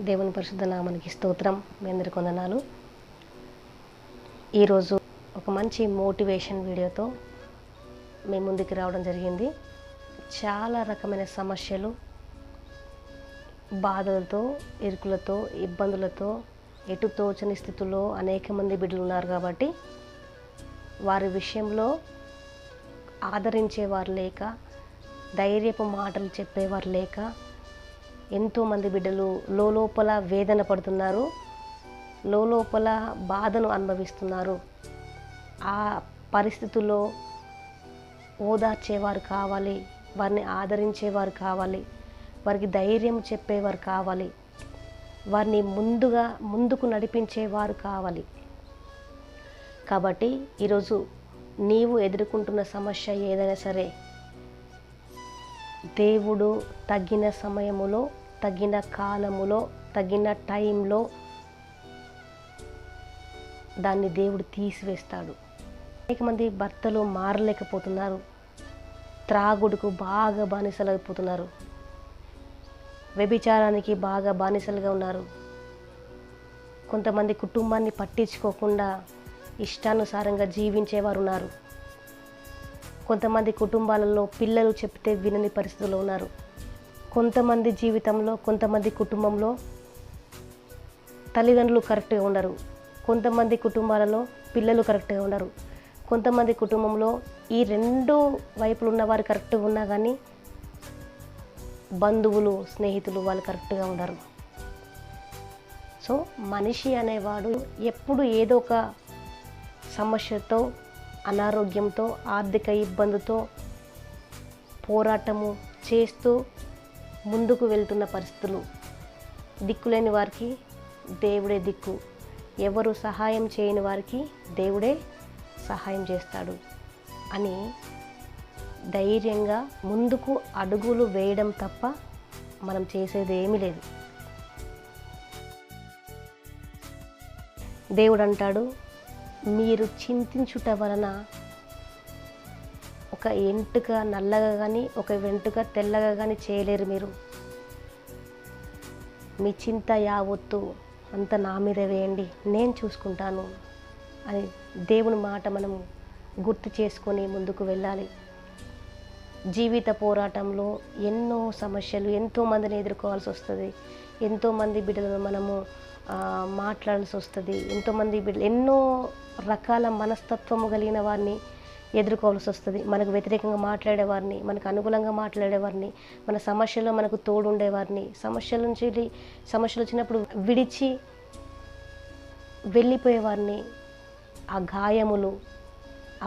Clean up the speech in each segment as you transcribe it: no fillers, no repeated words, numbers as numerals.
దేవుని పరిశుద్ధ నామానికి స్తోత్రం. మీ అందరికీ వందనాలు. ఈరోజు ఒక మంచి మోటివేషన్ వీడియోతో మీ ముందుకు రావడం జరిగింది. చాలా రకమైన సమస్యలు, బాధలతో, ఇరుకులతో, ఇబ్బందులతో, ఎటు తోచని స్థితిలో అనేక మంది బిడ్డలు ఉన్నారు. కాబట్టి వారి విషయంలో ఆదరించేవారు లేక, ధైర్యపు మాటలు చెప్పేవారు లేక ఎంతోమంది బిడ్డలు లోపల వేదన పడుతున్నారు, లోపల బాధను అనుభవిస్తున్నారు. ఆ పరిస్థితుల్లో ఓదార్చేవారు కావాలి, వారిని ఆదరించేవారు కావాలి, వారికి ధైర్యం చెప్పేవారు కావాలి, వారిని ముందుకు నడిపించేవారు కావాలి. కాబట్టి ఈరోజు నీవు ఎదుర్కొంటున్న సమస్య ఏదైనా సరే, దేవుడు తగిన సమయములో, తగిన కాలములో, తగిన టైంలో దాన్ని దేవుడు తీసివేస్తాడు. అనేక మంది భర్తలు మారలేకపోతున్నారు, త్రాగుడుకు బాగా బానిసలైపోతున్నారు, వ్యభిచారానికి బాగా బానిసలుగా ఉన్నారు. కొంతమంది కుటుంబాన్ని పట్టించుకోకుండా ఇష్టానుసారంగా జీవించేవారు ఉన్నారు. కొంతమంది కుటుంబాలలో పిల్లలు చెప్తే వినని పరిస్థితుల్లో ఉన్నారు. కొంతమంది జీవితంలో, కొంతమంది కుటుంబంలో తల్లిదండ్రులు కరెక్ట్గా ఉండరు. కొంతమంది కుటుంబాలలో పిల్లలు కరెక్ట్గా ఉండరు. కొంతమంది కుటుంబంలో ఈ రెండు వైపులు ఉన్నవారు కరెక్ట్గా ఉన్నా కానీ బంధువులు, స్నేహితులు వాళ్ళు కరెక్ట్గా ఉండరు. సో మనిషి అనేవాడు ఎప్పుడు ఏదో ఒక సమస్యతో, అనారోగ్యంతో, ఆర్థిక ఇబ్బందితో పోరాటము చేస్తూ ముందుకు వెళ్తున్న పరిస్థితులు. దిక్కులేని వారికి దేవుడే దిక్కు, ఎవరు సహాయం చేయని వారికి దేవుడే సహాయం చేస్తాడు అని ధైర్యంగా ముందుకు అడుగులు వేయడం తప్ప మనం చేసేది ఏమీ లేదు. దేవుడు అంటాడు, మీరు చింతించుట వలన ఒక ఎంటుక నల్లగా కానీ, ఒక వెంట్రుక తెల్లగా కానీ చేయలేరు. మీరు మీ చింత యావత్తు అంత నా మీద వేయండి, నేను చూసుకుంటాను అని దేవుని మాట మనం గుర్తు చేసుకొని ముందుకు వెళ్ళాలి. జీవిత పోరాటంలో ఎన్నో సమస్యలు, ఎంతోమందిని ఎదుర్కోవాల్సి వస్తుంది. ఎంతోమంది బిడ్డలను మనము మాట్లాడాల్సి వస్తుంది. ఎంతోమంది బిడ్డలు ఎన్నో రకాల మనస్తత్వము కలిగిన వారిని ఎదుర్కోవాల్సి వస్తుంది. మనకు వ్యతిరేకంగా మాట్లాడేవారిని, మనకు అనుకూలంగా మాట్లాడేవారిని, మన సమస్యలో మనకు తోడు ఉండేవారిని, సమస్యలు వచ్చినప్పుడు విడిచి వెళ్ళిపోయేవారిని, ఆ గాయములు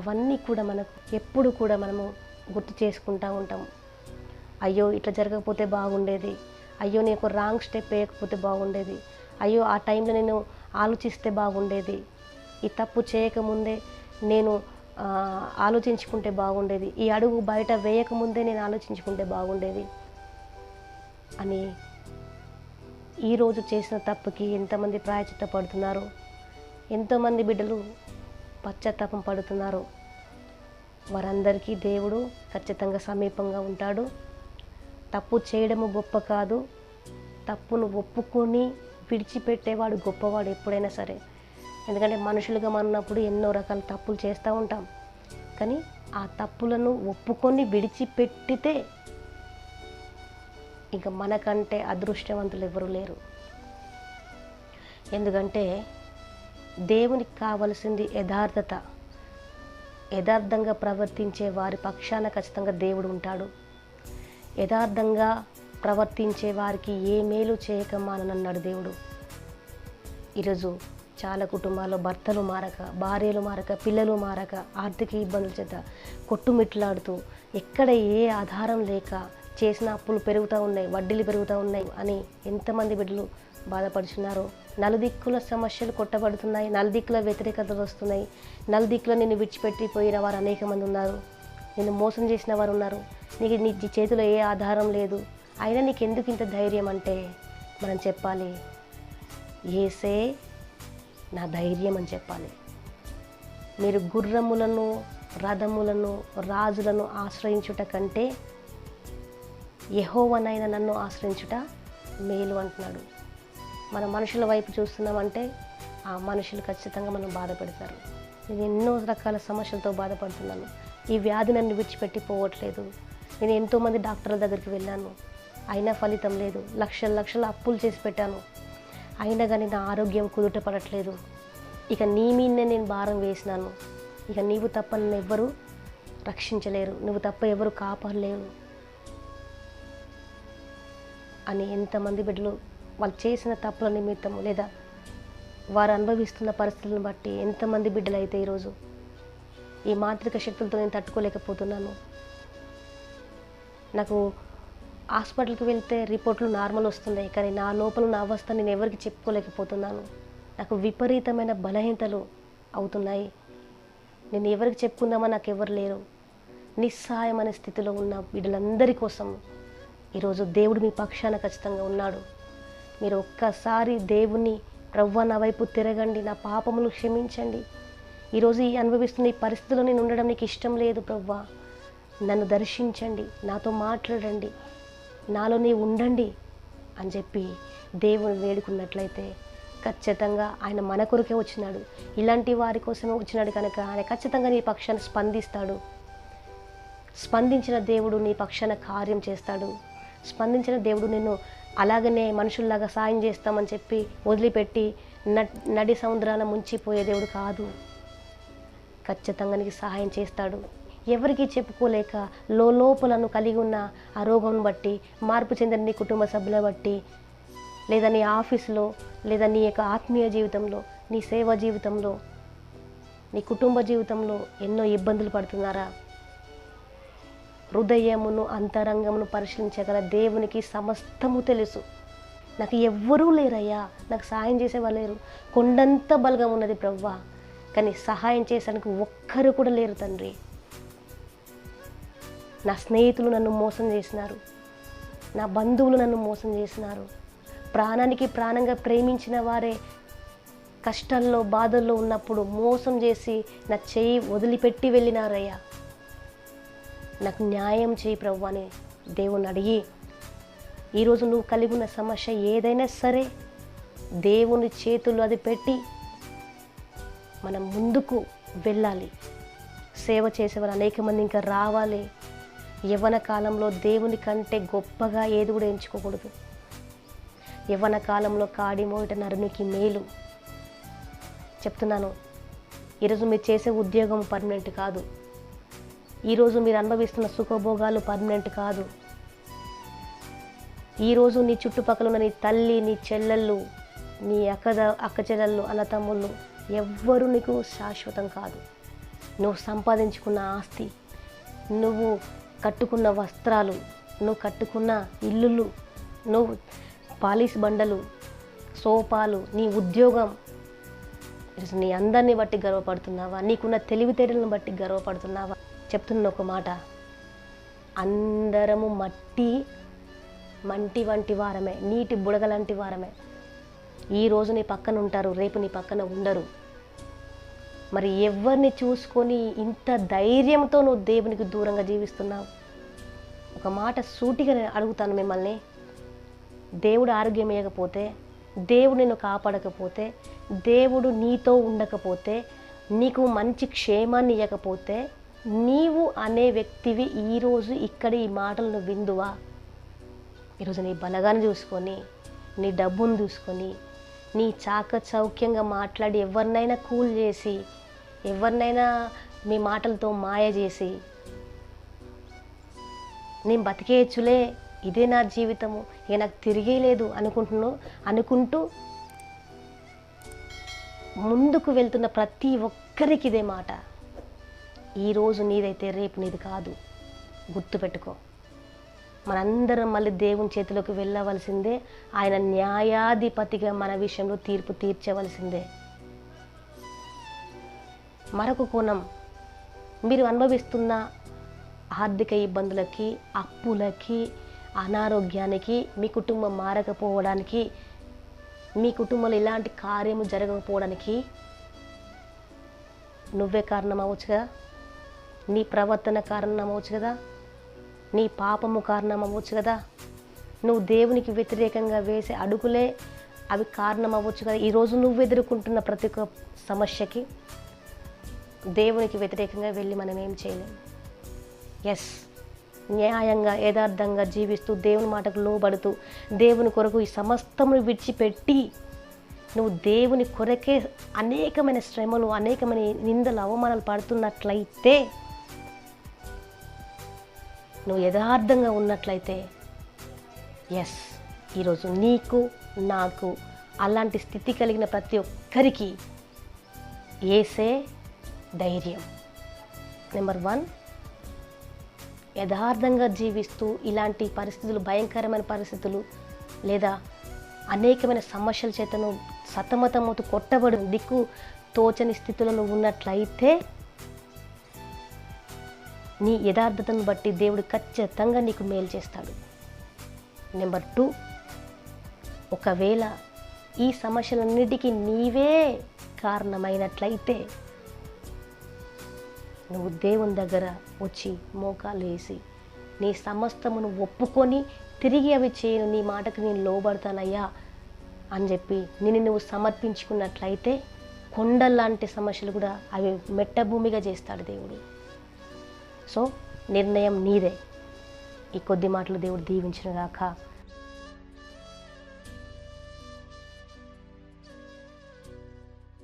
అవన్నీ కూడా మనకు ఎప్పుడు కూడా మనము గుర్తు చేసుకుంటూ ఉంటాం. అయ్యో ఇట్లా జరగకపోతే బాగుండేది, అయ్యో నేను ఒక రాంగ్ స్టెప్ వేయకపోతే బాగుండేది, అయ్యో ఆ టైంలో నేను ఆలోచిస్తే బాగుండేది, ఈ తప్పు చేయకముందే నేను ఆలోచించుకుంటే బాగుండేది, ఈ అడుగు బయట వేయకముందే నేను ఆలోచించుకుంటే బాగుండేది అని ఈరోజు చేసిన తప్పుకి ఎంతమంది ప్రాయశ్చిత్త పడుతున్నారు, ఎంతోమంది బిడ్డలు పశ్చాత్తాపం పడుతున్నారు. వారందరికీ దేవుడు ఖచ్చితంగా సమీపంగా ఉంటాడు. తప్పు చేయడము గొప్ప కాదు, తప్పును ఒప్పుకొని విడిచిపెట్టేవాడు గొప్పవాడు ఎప్పుడైనా సరే. ఎందుకంటే మనుషులుగా ఉన్నప్పుడు ఎన్నో రకాల తప్పులు చేస్తూ ఉంటాం. కానీ ఆ తప్పులను ఒప్పుకొని విడిచిపెట్టితే ఇంకా మనకంటే అదృష్టవంతులు ఎవరు లేరు. ఎందుకంటే దేవునికి కావలసింది యథార్థత. యథార్థంగా ప్రవర్తించే వారి పక్షాన ఖచ్చితంగా దేవుడు ఉంటాడు. యథార్థంగా ప్రవర్తించే వారికి ఏ మేలు చేయక మాననన్నాడు దేవుడు. ఈరోజు చాలా కుటుంబాల్లో భర్తలు మారక, భార్యలు మారక, పిల్లలు మారక, ఆర్థిక ఇబ్బందుల చేత కొట్టుమిట్లాడుతూ, ఎక్కడ ఏ ఆధారం లేక చేసిన అప్పులు పెరుగుతూ ఉన్నాయి, వడ్డీలు పెరుగుతూ ఉన్నాయి అని ఎంతమంది బిడ్డలు బాధపడుచున్నారో. నలుదిక్కుల సమస్యలు కొట్టబడుతున్నాయి, నలుదిక్కుల వ్యతిరేకతలు వస్తున్నాయి, నలుదిక్కుల నిన్ను విడిచిపెట్టిపోయిన వారు అనేక మంది ఉన్నారు, నిన్ను మోసం చేసిన వారు ఉన్నారు. నీ చేతిలో ఏ ఆధారం లేదు, అయినా నీకు ఎందుకు ఇంత ధైర్యం అంటే మనం చెప్పాలి, యేసే నా ధైర్యం అని చెప్పాలి. మీరు గుర్రములను, రథములను, రాజులను ఆశ్రయించుట కంటే యెహోవానైన నన్ను ఆశ్రయించుట మేలు అంటున్నాడు. మన మనుషుల వైపు చూస్తున్నామంటే ఆ మనుషులు ఖచ్చితంగా మనం బాధ పెడతారు. నేను ఎన్నో రకాల సమస్యలతో బాధపడుతున్నాను. ఈ వ్యాధి నన్ను విడిచిపెట్టి పోవట్లేదు. నేను ఎంతోమంది డాక్టర్ల దగ్గరికి వెళ్ళాను, అయినా ఫలితం లేదు. లక్షల అప్పులు చేసి పెట్టాను, అయినా కానీ నా ఆరోగ్యం కుదుట పడట్లేదు. ఇక నీ మీదనే నేను భారం వేసినాను. ఇక నీవు తప్ప నన్ను ఎవ్వరూ రక్షించలేరు, నువ్వు తప్ప ఎవరు కాపాడలేరు అని ఎంతమంది బిడ్డలు వాళ్ళు చేసిన తప్పుల నిమిత్తము లేదా వారు అనుభవిస్తున్న పరిస్థితులను బట్టి ఎంతమంది బిడ్డలు అయితే ఈరోజు ఈ మాంత్రిక శక్తులతో నేను తట్టుకోలేకపోతున్నాను. నాకు హాస్పిటల్కి వెళ్తే రిపోర్ట్లు నార్మల్ వస్తున్నాయి, కానీ నా లోపల ఉన్న అవస్థ నేను ఎవరికి చెప్పుకోలేకపోతున్నాను. నాకు విపరీతమైన బలహీనతలు అవుతున్నాయి. నేను ఎవరికి చెప్పుకుందామని నాకు ఎవరు లేరు. నిస్సహాయం అనే స్థితిలో ఉన్న బిడ్డలందరి కోసం ఈరోజు దేవుడు మీ పక్షాన ఖచ్చితంగా ఉన్నాడు. మీరు ఒక్కసారి దేవుణ్ణి, ప్రవ్వా నా వైపు తిరగండి, నా పాపములు క్షమించండి, ఈరోజు ఈ అనుభవిస్తున్న ఈ పరిస్థితిలో నేను ఉండడం నీకు ఇష్టం లేదు ప్రవ్వా, నన్ను దర్శించండి, నాతో మాట్లాడండి, నాలో నీ ఉండండి అని చెప్పి దేవుని వేడుకున్నట్లయితే ఖచ్చితంగా ఆయన మన కొరకే వచ్చినాడు. ఇలాంటి వారి కోసమే వచ్చినాడు కనుక ఆయన ఖచ్చితంగా నీ పక్షాన స్పందిస్తాడు. స్పందించిన దేవుడు నీ పక్షాన కార్యం చేస్తాడు. స్పందించిన దేవుడు నిన్ను అలాగనే మనుషుల్లాగా సాయం చేస్తామని చెప్పి వదిలిపెట్టి నడి సముద్రాన ముంచిపోయే దేవుడు కాదు. ఖచ్చితంగా నీకు సహాయం చేస్తాడు. ఎవరికి చెప్పుకోలేక లోపలను కలిగి ఉన్న ఆ రోగం బట్టి, మార్పు చెందిన నీ కుటుంబ సభ్యుల బట్టి, లేదా నీ ఆఫీసులో, లేదా నీ యొక్క ఆత్మీయ జీవితంలో, నీ సేవా జీవితంలో, నీ కుటుంబ జీవితంలో ఎన్నో ఇబ్బందులు పడుతున్నారా? హృదయమును అంతరంగమును పరిశీలించగల దేవునికి సమస్తము తెలుసు. నాకు ఎవ్వరూ లేరయ్యా, నాకు సహాయం చేసేవాళ్ళు లేరు. కొండంత బలగం ఉన్నది ప్రవ్వా, కానీ సహాయం చేసేందుకు ఒక్కరు కూడా లేరు తండ్రి. నా స్నేహితులు నన్ను మోసం చేసినారు, నా బంధువులు నన్ను మోసం చేసినారు. ప్రాణానికి ప్రాణంగా ప్రేమించిన వారే కష్టాల్లో బాధల్లో ఉన్నప్పుడు మోసం చేసి నా చేయి వదిలిపెట్టి వెళ్ళినారయ్యా. నాకు న్యాయం చేయి ప్రభువా అని దేవుని అడిగి, ఈరోజు నువ్వు కలిగి ఉన్న సమస్య ఏదైనా సరే దేవుని చేతుల్లో అది పెట్టి మనం ముందుకు వెళ్ళాలి. సేవ చేసేవారు అనేక మంది ఇంకా రావాలి. యవ్వన కాలంలో దేవుని కంటే గొప్పగా ఏది కూడా ఎంచుకోకూడదు. యవ్వన కాలంలో కాడి మోయట నరునికి మేలు. చెప్తున్నాను, ఈరోజు మీరు చేసే ఉద్యోగం పర్మనెంట్ కాదు. ఈరోజు మీరు అనుభవిస్తున్న సుఖభోగాలు పర్మనెంట్ కాదు. ఈరోజు నీ చుట్టుపక్కల ఉన్న నీ తల్లి, నీ చెల్లెళ్ళు, నీ అక్క చెల్లెళ్ళు, అన్నతమ్ముళ్ళు ఎవ్వరూ నీకు శాశ్వతం కాదు. నువ్వు సంపాదించుకున్న ఆస్తి, నువ్వు కట్టుకున్న వస్త్రాలు, నువ్వు కట్టుకున్న ఇల్లులు, నువ్వు పాలిష్ బండలు, సోఫాలు, నీ ఉద్యోగం, నీ అందరిని బట్టి గర్వపడుతున్నావా? నీకున్న తెలివితేటలను బట్టి గర్వపడుతున్నావా? చెప్తున్న ఒక మాట, అందరము మంటి వంటి వారమే, నీటి బుడగ లాంటి వారమే. ఈరోజు నీ పక్కన ఉంటారు, రేపు నీ పక్కన ఉండరు. మరి ఎవరిని చూసుకొని ఇంత ధైర్యంతో నువ్వు దేవునికి దూరంగా జీవిస్తున్నావు? ఒక మాట సూటిగా నేను అడుగుతాను మిమ్మల్ని. దేవుడు ఆరోగ్యం ఇవ్వకపోతే, దేవుడు నిన్ను కాపాడకపోతే, దేవుడు నీతో ఉండకపోతే, నీకు మంచి క్షేమాన్ని ఇవ్వకపోతే, నీవు అనే వ్యక్తివి ఈరోజు ఇక్కడ ఈ మాటలను విందువా? ఈరోజు నీ బలగాన్ని చూసుకొని, నీ డబ్బును చూసుకొని, నీ చాకచౌక్యంగా మాట్లాడి ఎవరినైనా కూల్ చేసి, ఎవరినైనా మీ మాటలతో మాయ చేసి, నేను బతికేయచ్చులే, ఇదే నా జీవితము, ఇక నాకు తిరిగే లేదు అనుకుంటూ ముందుకు వెళ్తున్న ప్రతి ఒక్కరికి ఇదే మాట. ఈరోజు నీదైతే రేపు నీది కాదు, గుర్తుపెట్టుకో. మనందరం మళ్ళీ దేవుని చేతిలోకి వెళ్ళవలసిందే. ఆయన న్యాయాధిపతిగా మన విషయంలో తీర్పు తీర్చవలసిందే. మరొక కోణం, మీరు అనుభవిస్తున్న ఆర్థిక ఇబ్బందులకి, అప్పులకి, అనారోగ్యానికి, మీ కుటుంబం మారకపోవడానికి, మీ కుటుంబంలో ఇలాంటి కార్యము జరగకపోవడానికి నువ్వే కారణం అవ్వచ్చు కదా, నీ ప్రవర్తన కారణం అవ్వచ్చు కదా, నీ పాపము కారణం అవ్వచ్చు కదా, నువ్వు దేవునికి వ్యతిరేకంగా వేసే అడుగులే అవి కారణం అవ్వచ్చు కదా. ఈరోజు నువ్వు ఎదుర్కొంటున్న ప్రతి ఒక్క సమస్యకి దేవునికి వ్యతిరేకంగా వెళ్ళి మనం ఏం చేయలేము. ఎస్, న్యాయంగా యథార్థంగా జీవిస్తూ దేవుని మాటకు లోబడుతూ దేవుని కొరకు ఈ సమస్తమును విడిచిపెట్టి నువ్వు దేవుని కొరకే అనేకమైన శ్రమలు, అనేకమైన నిందలు, అవమానాలు పడుతున్నట్లయితే, నువ్వు యథార్థంగా ఉన్నట్లయితే, ఎస్, ఈరోజు నీకు నాకు అలాంటి స్థితి కలిగిన ప్రతి ఒక్కరికి యేసే ధైర్యం. నెంబర్ 1, యథార్థంగా జీవిస్తూ ఇలాంటి పరిస్థితులు, భయంకరమైన పరిస్థితులు లేదా అనేకమైన సమస్యల చేతను సతమతమవుతూ కొట్టబడి దిక్కు తోచని స్థితిలో నువ్వు ఉన్నట్లయితే నీ యథార్థతను బట్టి దేవుడు ఖచ్చితంగా నీకు మేలు చేస్తాడు. నెంబర్ 2, ఒకవేళ ఈ సమస్యలన్నిటికీ నీవే కారణమైనట్లయితే నువ్వు దేవుని దగ్గర వచ్చి మోకాలు వేసి నీ సమస్తమును ఒప్పుకొని తిరిగి అవి చేయను, నీ మాటకు నేను లోబడతానయ్యా అని చెప్పి నిన్ను నువ్వు సమర్పించుకున్నట్లయితే కొండల్లాంటి సమస్యలు కూడా అవి మెట్టభూమిగా చేస్తాడు దేవుడు. సో నిర్ణయం నీదే. ఈ కొద్ది మాటలు దేవుడు దీవించును గాక.